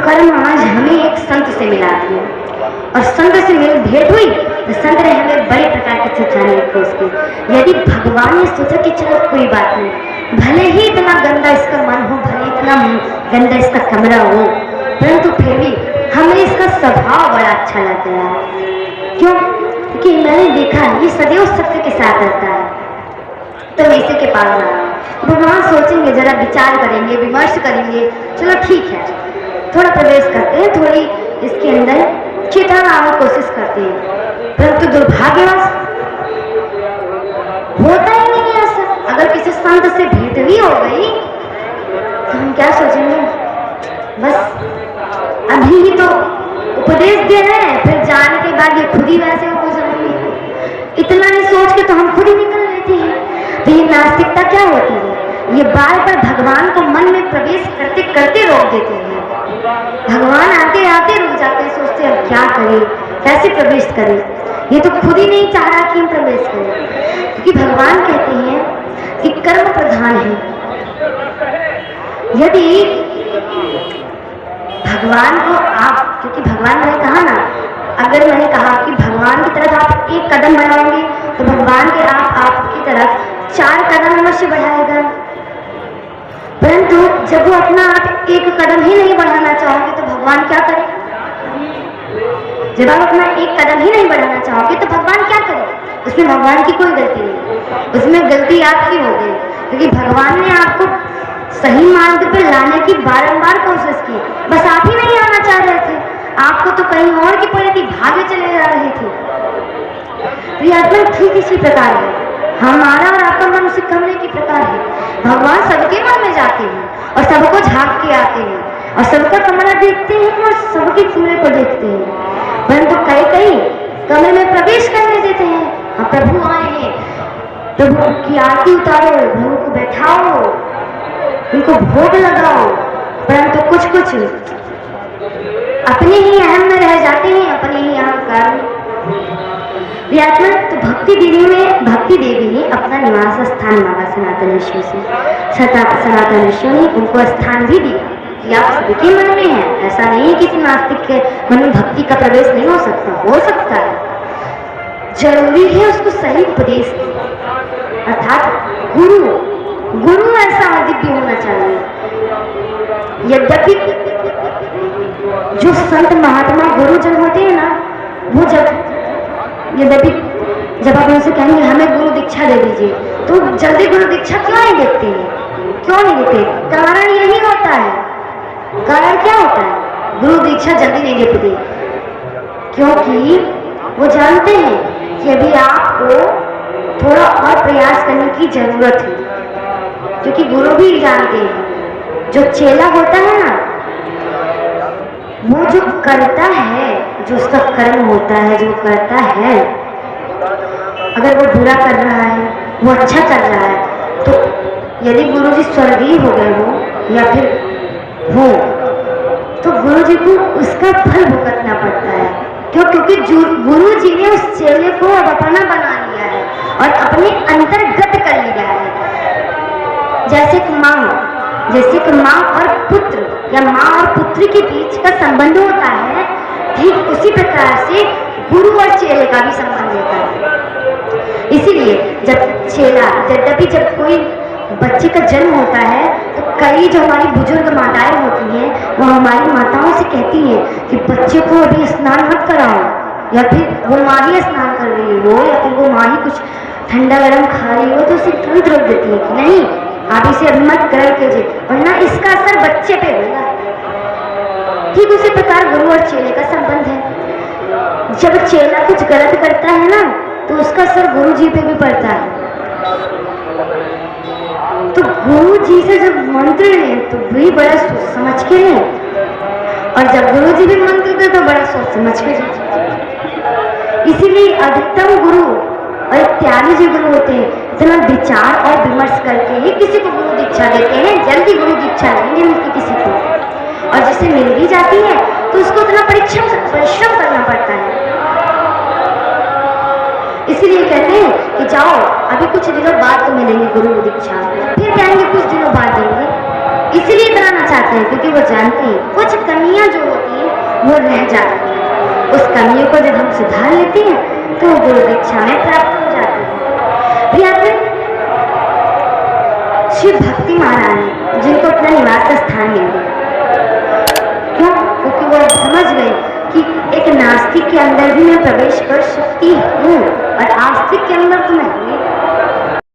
कर्म आज हमें एक संत से मिला दिया और संत से मेरी भेंट हुई तो संत ने हमें बड़े प्रकार की शिक्षाएं दी उसकी। यदि भगवान ने सोचा कि चलो कोई बात नहीं, भले ही इतना गंदा इसका मन हो, भले इतना गंदा इसका कमरा हो, परंतु फिर भी हमें इसका स्वभाव बड़ा अच्छा लगता है। क्यों? क्योंकि मैंने देखा ये सदैव सत्य के साथ रहता है, तो मैं इसी के पास आ रहा हूँ। भगवान सोचेंगे, जरा विचार करेंगे, विमर्श करेंगे, चलो ठीक है थोड़ा प्रवेश करते हैं, थोड़ी इसके अंदर चेतना लाने की कोशिश करते हैं, परंतु दुर्भाग्यवश होता ही नहीं है ऐसा। अगर किसी संत से भेंट भी हो गई तो हम क्या सोचेंगे, बस अभी ही तो उपदेश दे रहे हैं, फिर जाने के बाद ये खुद ही वैसे हो जाएंगे। इतना नहीं सोच के तो हम खुद ही निकल लेते हैं। तो ये नास्तिकता क्या होती है? ये बार बार भगवान को मन में प्रवेश करते करते रोक देते हैं। भगवान आते आते रुक जाते हैं, सोचते हैं क्या करें, कैसे प्रवेश करें। ये तो खुद ही नहीं चाह रहा कि हम प्रवेश करें, क्योंकि भगवान कहते हैं कि कर्म प्रधान है। यदि भगवान को आप, क्योंकि भगवान ने कहा ना, अगर मैंने कहा कि भगवान की तरफ आप एक कदम बढ़ाएंगे तो भगवान के आपकी तरफ 4 कदम अवश्य बढ़ाएगा। परंतु जब वो अपना आप एक कदम ही नहीं बढ़ाना चाहोगे तो भगवान क्या करे? जब आप अपना एक कदम ही नहीं बढ़ाना चाहोगे तो भगवान क्या करे? उसमें भगवान की कोई गलती नहीं, उसमें गलती आपकी हो गई, क्योंकि भगवान ने आपको सही मार्ग पर लाने की बारंबार कोशिश की, बस आप ही नहीं आना चाह रहे थे। आपको तो कहीं और की परिधि भागे चले जा रहे थे। प्रियात्मा ठीक इसी प्रकार है, हमारा और आपका मन उसी कमरे की प्रकार है। भगवान सबके मन में जाते हैं और सबको झांक के आते हैं और सबका कमरा देखते हैं और सबके कमरे को देखते हैं, परंतु कई कई कमरे में प्रवेश करने देते हैं। हाँ, प्रभु आए हैं, प्रभु की आरती उतारो, प्रभु को बैठाओ, उनको भोग लगाओ, परंतु कुछ कुछ अपने ही अहम में रह जाते हैं, अपने ही अहंकार में। तो भक्ति देवी ने अपना निवास स्थान मांगा सनातन ऋषि से। सनातन ऋषि ने उनको स्थान भी दिया कि आप सभी के मन में है। ऐसा नहीं है कि नास्तिक के मन में भक्ति का प्रवेश नहीं हो सकता है। जरूरी है उसको सही उपदेश, अर्थात गुरु ऐसा दिव्य होना चाहिए। यद्यपि जो संत महात्मा गुरुजन होते हैं ना, वो जब आप उनसे कहेंगे हमें गुरु दीक्षा दे दीजिए, तो जल्दी गुरु दीक्षा क्यों नहीं देते हैं? क्यों नहीं देते? कारण यही होता है। कारण क्या होता है? गुरु दीक्षा जल्दी नहीं देते, क्योंकि वो जानते हैं कि अभी आपको थोड़ा और प्रयास करने की जरूरत है। क्योंकि गुरु भी जानते हैं जो चेला होता है ना, वो जो करता है, जो उसका कर्म होता है, जो करता है, अगर वो बुरा कर रहा है, वो अच्छा कर रहा है, तो यदि गुरु जी स्वर्गीय हो गए हो या फिर हो, तो गुरु जी को उसका फल भुगतना पड़ता है। क्यों? क्योंकि गुरु जी ने उस चेले को अब अपना बना लिया है और अपने अंतर्गत कर लिया है। जैसे कि माँ और पुत्र या माँ और पुत्री के बीच का संबंध होता है, ठीक उसी प्रकार से गुरु और चेले का भी संबंध होता है। इसीलिए जब कोई बच्चे का जन्म होता है तो कई जो हमारी बुजुर्ग माताएं होती हैं, वो हमारी माताओं से कहती हैं कि बच्चे को अभी स्नान मत कराओ, या फिर वो माँ ही स्नान कर रही हो या फिर वो माँ ही कुछ ठंडा गर्म खा रही हो तो उसे तुरंत रोक देती है कि नहीं, आप इसे अभी मत ग्रहण कीजिए, वरना इसका असर बच्चे पे होगा। ठीक उसी प्रकार गुरु और चेले का संबंध है। जब चेला कुछ गलत करता है ना, तो उसका असर गुरु जी पे भी पड़ता है। तो गुरु जी से जब मंत्र लें तो भी बड़ा सोच समझ के लें, और जब गुरु जी भी मंत्र दें तो बड़ा सोच समझ के लें। इसीलिए अधिकतम गुरु और त्यागी जो गुरु होते हैं, इतना विचार और विमर्श करके ही किसी को गुरु दीक्षा देते हैं। जल्दी गुरु दीक्षा नहीं मिलती किसी को, और जिसे मिल भी जाती है तो उसको इतना परिश्रम करना पड़ता है। इसीलिए कहते हैं कि जाओ अभी कुछ दिनों बाद तो मिलेंगे गुरु दीक्षा, फिर कहेंगे कुछ दिनों बाद देंगे। इसलिए कराना चाहते हैं क्योंकि वो जानते हैं कुछ कमियां जो कमियों को जब हम सुधार लेते हैं तो गुरु दीक्षा में प्राप्त हो जाती है। फिर आते शिव भक्ति महारानी, जिनको अपना निवास स्थान मिल गया। क्यों? क्योंकि वो समझ गए कि एक नास्तिक के अंदर भी मैं प्रवेश कर सकती हूँ और आस्तिक के अंदर तो मैं